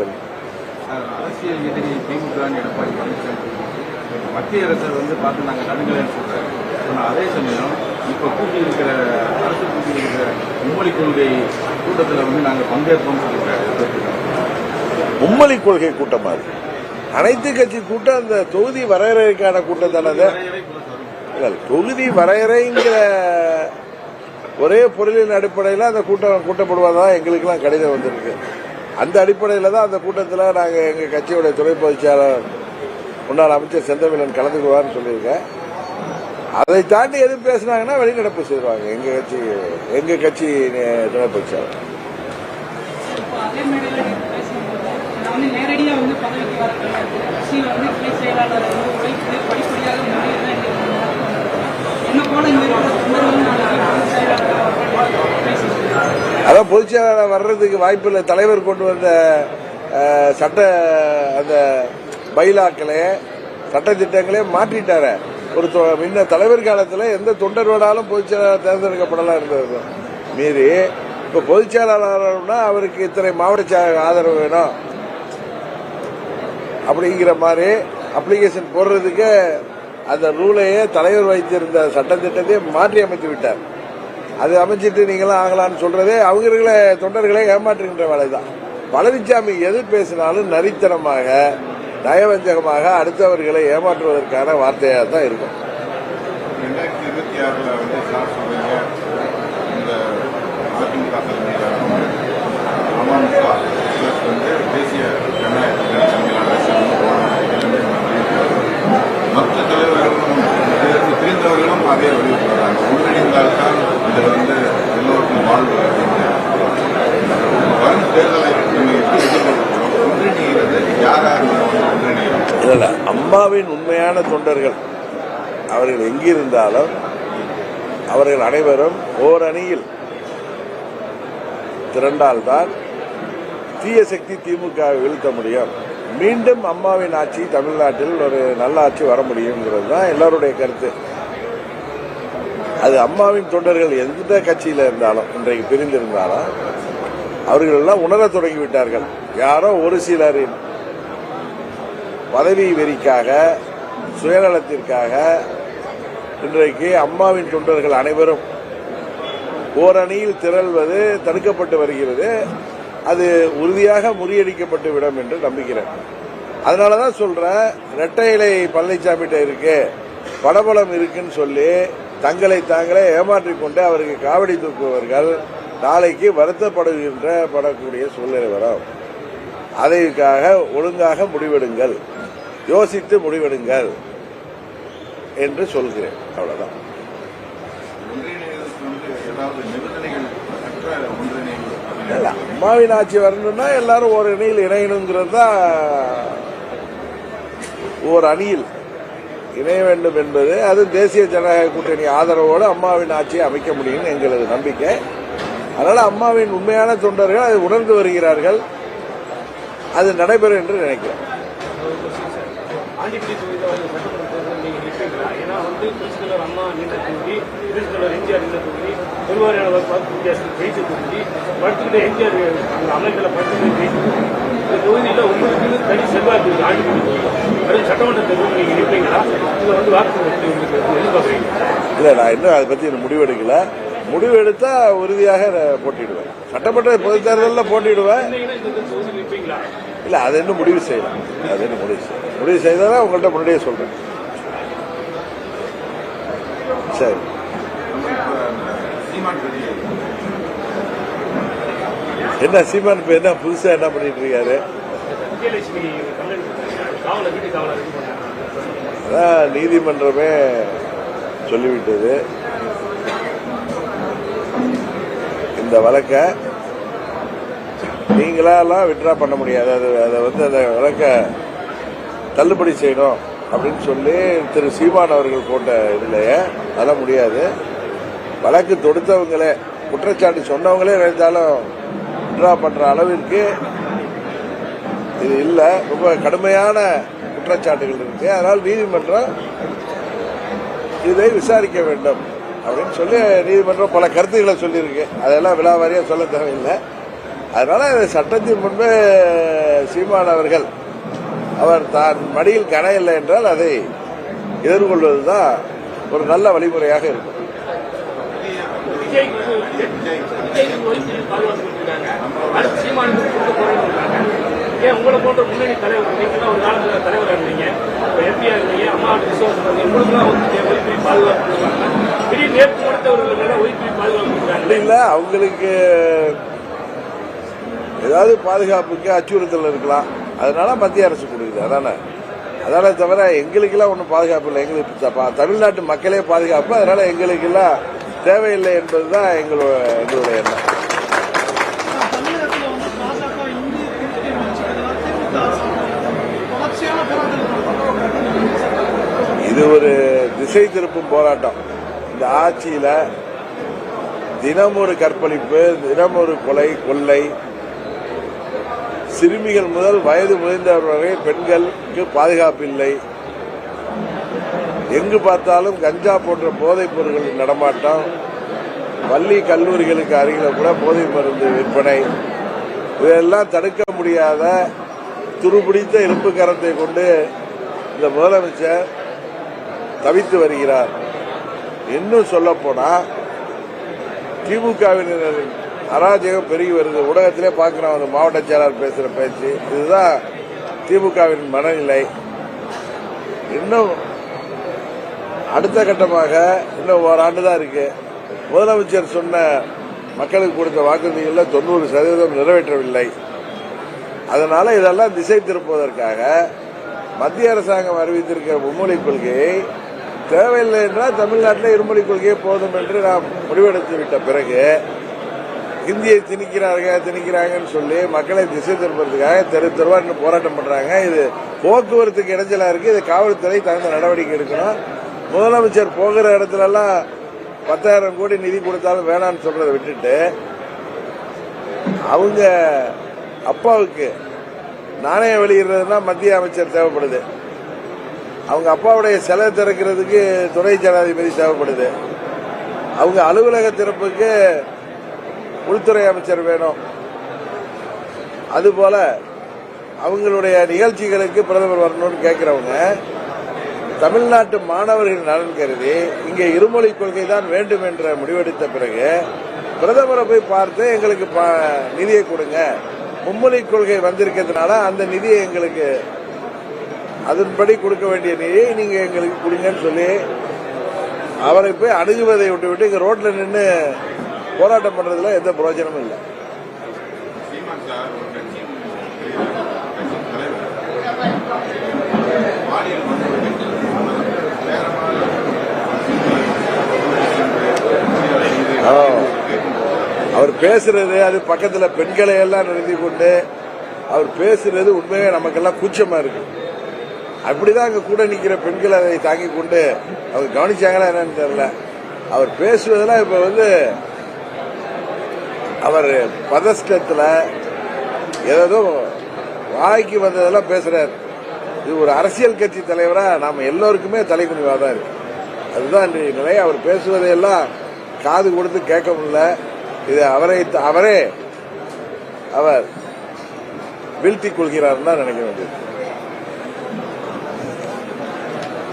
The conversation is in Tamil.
கூட்டணி. அரசியல் எதிரி திமுக எடப்பாடி பழனிசாமி மத்திய அரசு பார்த்து நாங்கள் நடுங்கலன்னு சொல்றாரு. ஆனால் அதே சமயம் இப்போ கூட்டி இருக்கிற அரசு கூட்டி இருக்கிற மும்மொழி கொள்கை கூட்டத்தில் நாங்கள் பங்கேற்போம் சொல்லியிருக்காரு. மும்மொழி கொள்கை கூட்டமா இருக்கு? அனைத்து கட்சி கூட்டம் அந்த தொகுதி வரையறைக்கான கூட்டம் தானே. தொகுதி வரையறைங்கிற ஒரே பொருளின் அடிப்படையில் அந்த கூட்டம் கூட்டப்படுவதாக எங்களுக்கெல்லாம் கடிதம் வந்திருக்கு. அந்த அடிப்படையில் தான் அந்த கூட்டத்தில் நாங்கள் எங்கள் கட்சியுடைய துணை பொதுச் செயலாளர் முன்னாள் அமைச்சர் செந்தமிழன் கலந்துக்குவார்னு சொல்லியிருக்கேன். அதை தாண்டி எது பேசினாங்கன்னா வெளிநடப்பு செய்வாங்க எங்க கட்சி துணை பொதுச் செயலாளர். அதான் பொதுச் செயலாளர் வர்றதுக்கு வாய்ப்பு இல்லை. தலைவர் கொண்டு வந்த சட்ட அந்த பைலாக்களே சட்ட திட்டங்களே மாற்றிட்டாரு. ஒரு முன்ன தலைவர் காலத்தில் எந்த தொண்டர் வேணாலும் பொதுச் செயலாளர் தேர்ந்தெடுக்கப்படலாம் இருந்தது. மீறி இப்ப பொதுச் செயலாளர்னா அவருக்கு இத்தனை மாவட்ட ஆதரவு வேணும் அப்படிங்கிற மாதிரி அப்ளிகேஷன் போடுறதுக்கு அந்த ரூலையே தலைவர் வைத்திருந்த சட்டத்திட்டத்தை மாற்றி அமைத்து விட்டார். அது அமைச்சிட்டு நீங்களாம் ஆகலான்னு சொல்றதே அவங்களே தொண்டர்களை ஏமாற்றுகின்ற வேலைதான். பழனிசாமி எது பேசினாலும் நரித்தனமாக நயவஞ்சகமாக அடுத்தவர்களை ஏமாற்றுவதற்கான வார்த்தையாக தான் இருக்கும். 2026 மற்ற தலைவர்களும் தெரிந்தவர்களும் அதே வலியுறுத்துறாங்க. ஒன்றிணைந்தால்தான் இதில் எல்லோருக்கும் வாழ்வு வரும் தேர்தலை ஒன்றிணைகிறது. யாராக இல்ல, அம்மாவின் உண்மையான தொண்டர்கள் அவர்கள் எங்கிருந்தாலும் அவர்கள் அனைவரும் ஓரணியில் திரண்டால்தான் தீய சக்தி திமுகவை வீழ்த்த முடியும். மீண்டும் அம்மாவின் ஆட்சி தமிழ்நாட்டில் ஒரு நல்ல ஆட்சி வர முடியுங்கிறது தான் எல்லாருடைய கருத்து. அது அம்மாவின் தொண்டர்கள் எந்த கட்சியில இருந்தாலும் இன்றைக்கு பிரிந்திருந்தாலும் அவர்கள் எல்லாம் உணர தொடங்கிவிட்டார்கள். யாரோ ஒரு சிலரின் பதவி வெறிக்காக சுயநலத்திற்காக இன்றைக்கு அம்மாவின் தொண்டர்கள் அனைவரும் ஓரணியில் திரள்வது தடுக்கப்பட்டு வருகிறது. அது உறுதியாக முறியடிக்கப்பட்டு விடும் என்று நம்புகிறேன். அதனாலதான் சொல்றேன், இரட்டை இலை பழனிசாமிகிட்ட இருக்கு, படபலம் இருக்குன்னு சொல்லி தங்களை தாங்களே ஏமாற்றிக் கொண்டு அவருக்கு காவடி தூக்குபவர்கள் நாளைக்கு வருத்தப்படக்கூடிய சூழ்நிலை வரும். அதற்காக ஒழுங்காக முடிவெடுங்கள், யோசித்து முடிவெடுங்கள் என்று சொல்கிறேன். அவ்வளவுதான். அம்மாவின் ஆட்சி வரணும்னா எல்லாரும் ஒரு அணியில் இணையணுங்கிறது தான். ஒரு அணியில் இணைய வேண்டும் என்பது அது தேசிய ஜனநாயக கூட்டணி ஆதரவோடு அம்மாவின் ஆட்சியை அமைக்க முடியும் எங்களது நம்பிக்கை. அதனால அம்மாவின் உண்மையான தொண்டர்கள் அதை உணர்ந்து வருகிறார்கள். அது நடைபெறும் என்று நினைக்கிறேன். இல்ல, நான் இன்னும் அதை பத்தி முடிவெடுக்கல. முடிவெடுத்தா உறுதியாக போட்டிடுவேன். சட்டமன்ற பொதுத் தேர்தலில் போட்டிடுவேன். இல்ல, அது இன்னும் முடிவு செய்யலாம். அது இன்னும் முடிவு செய்தாதான் உங்கள்கிட்ட முன்னாடியே சொல்றேன். சரி, என்ன சீமான் இப்ப என்ன புதுசா என்ன பண்ணிட்டு இருக்காரு? அதான் நீதிமன்றமே சொல்லிவிட்டது, இந்த வழக்க நீங்களாலாம் விட்ரா பண்ண முடியாது, அதை அந்த வழக்க தள்ளுபடி செய்யணும் அப்படின்னு சொல்லி திரு சீமான் அவர்கள் போட்ட இதுலயே அதெல்லாம் முடியாது. வழக்கு தொடுத்தவங்களே குற்றச்சாட்டு சொன்னவங்களே நினைத்தாலும் விட்ரா பண்ற அளவிற்கு இது இல்லை. ரொம்ப கடுமையான குற்றச்சாட்டுகள் இருக்கு. அதனால் நீதிமன்றம் இதை விசாரிக்க வேண்டும் அப்படின்னு சொல்லி நீதிமன்றம் பல கருத்துக்களை சொல்லியிருக்கு. அதெல்லாம் விலாவாரியா சொல்ல தேவையில்லை. அதனால சட்டத்தின் முன்பே சீமான் அவர்கள் அவர் தான் மடியில் கன இல்லை என்றால் அதை எதிர்கொள்வதுதான் ஒரு நல்ல வழிமுறையாக இருக்கும். உங்களை போன்ற முன்னணி தலைவர் நீங்க ஒரு காலத்தில் தலைவராக இருந்தீங்க, எம்பியா இருந்தீங்க, அம்மா உங்களுக்குலாம் ஒய்ஃபை பாதுகாப்பு திடீர் நேற்று கொடுத்தவர்கள் ஒய்ஃபை பாதுகாப்பு இல்ல, அவங்களுக்கு ஏதாவது பாதுகாப்புக்கு அச்சுறுத்தல் இருக்கலாம், அதனால மத்திய அரசு கொடுக்குது. அதான தவிர எங்களுக்கெல்லாம் ஒன்றும் பாதுகாப்பு இல்லை. எங்களுக்கு தமிழ்நாட்டு மக்களே பாதுகாப்பு, அதனால எங்களுக்கெல்லாம் தேவையில்லை என்பதுதான் எங்களுடைய எண்ணம். இது ஒரு திசை திருப்பும் போராட்டம். இந்த ஆட்சியில தினம் ஒரு கற்பழிப்பு, தினம் ஒரு கொலை, கொள்ளை, சிறுமிகள் முதல் வயது முதிர்ந்தவர் வரை பெண்களுக்கு பாதுகாப்பு இல்லை. எங்கு பார்த்தாலும் கஞ்சா போன்ற போதைப் பொருட்களின் நடமாட்டம், பள்ளி கல்லூரிகளுக்கு அருகில் கூட போதை மருந்து விற்பனை, இதெல்லாம் தடுக்க முடியாத துருபிடித்த இரும்பு கரத்தை கொண்டு இந்த முதலமைச்சர் தவித்து வருகிறார். இன்னும் சொல்ல போனா திமுகவினரின் அராஜகம் பெருகி வருது. ஊடகத்திலே பார்க்கிறோம், அந்த மாவட்ட செயலாளர் பேசுற பேச்சு, இதுதான் திமுகவின் மனநிலை. இன்னும் அடுத்த கட்டமாக இன்னும் ஓராண்டு தான் இருக்கு. முதலமைச்சர் சொன்ன மக்களுக்கு கொடுத்த வாக்குறுதிகளில் 90% நிறைவேற்றவில்லை. அதனால இதெல்லாம் திசை திருப்புவதற்காக மத்திய அரசாங்கம் அறிவித்திருக்கிற மும்மொழி கொள்கையை தேவையில்லை என்றால் தமிழ்நாட்டில் இருமொழி கொள்கையே போதும் என்று நாம் முடிவெடுத்து விட்ட பிறகு இந்தியை திணிக்கிறாங்கன்னு சொல்லி மக்களை திசை திருப்பதற்காக தெருவா போராட்டம் பண்றாங்க. இது போக்குவரத்துக்கு இடைஞ்சலா இருக்கு. இது காவல்துறை தகுந்த நடவடிக்கை எடுக்கணும். முதலமைச்சர் போகிற இடத்துல எல்லாம் 10,000 கோடி நிதி கொடுத்தாலும் வேணான்னு சொல்றதை விட்டுட்டு அவங்க அப்பாவுக்கு நாணயம் வெளியிடுறதுனா மத்திய அமைச்சர் தேவைப்படுது. அவங்க அப்பாவுடைய சிலை திறக்கிறதுக்கு துணை ஜனாதிபதி தேவைப்படுது. அவங்க அலுவலக திறப்புக்கு உள்துறை அமைச்சர் வேணும். அதுபோல அவங்களுடைய நிகழ்ச்சிகளுக்கு பிரதமர் வரணும்னு கேட்கிறவங்க தமிழ்நாட்டு மாணவர்கள் நலன் கருதி இங்கே இருமொழி கொள்கை தான் வேண்டும் என்ற முடிவெடுத்த பிறகு பிரதமரை போய் பார்த்து எங்களுக்கு நிதியை கொடுங்க, மும்மொழி கொள்கை வந்திருக்கிறதுனால அந்த நிதியை எங்களுக்கு அதன்படி கொடுக்க வேண்டிய நிதியை நீங்க எங்களுக்கு கொடுங்கன்னு சொல்லி அவரை போய் அணுகுவதை விட்டு இங்க ரோட்ல நின்று போராட்டம் பண்றதுல எந்த பிரயோஜனமும் இல்லை. அவர் பேசுறது, அது பக்கத்துல பெண்களை எல்லாம் நிறுத்தி கொண்டு அவர் பேசுறது உண்மையே நமக்கெல்லாம் கூச்சமா இருக்கு. அப்படிதான் அங்க கூட நிக்கிற பெண்கள் அதை தாங்கி கொண்டு அவங்க கவனிச்சாங்களா என்னன்னு தெரியல. அவர் பேசுவதெல்லாம் இப்ப அவர் பதஷ்டத்துல ஏதோ வாய்க்கு வந்ததெல்லாம் பேசுறாரு. இது ஒரு அரசியல் கட்சி தலைவரா நாம எல்லோருக்குமே தலைக்குனிவா தான் இருக்கு. அதுதான் நிலை. அவர் பேசுவதையெல்லாம் காது கொடுத்து கேட்க முடியல. இது அவரே அவர் வீழ்த்திக் கொள்கிறார் தான் நினைக்க வேண்டியது.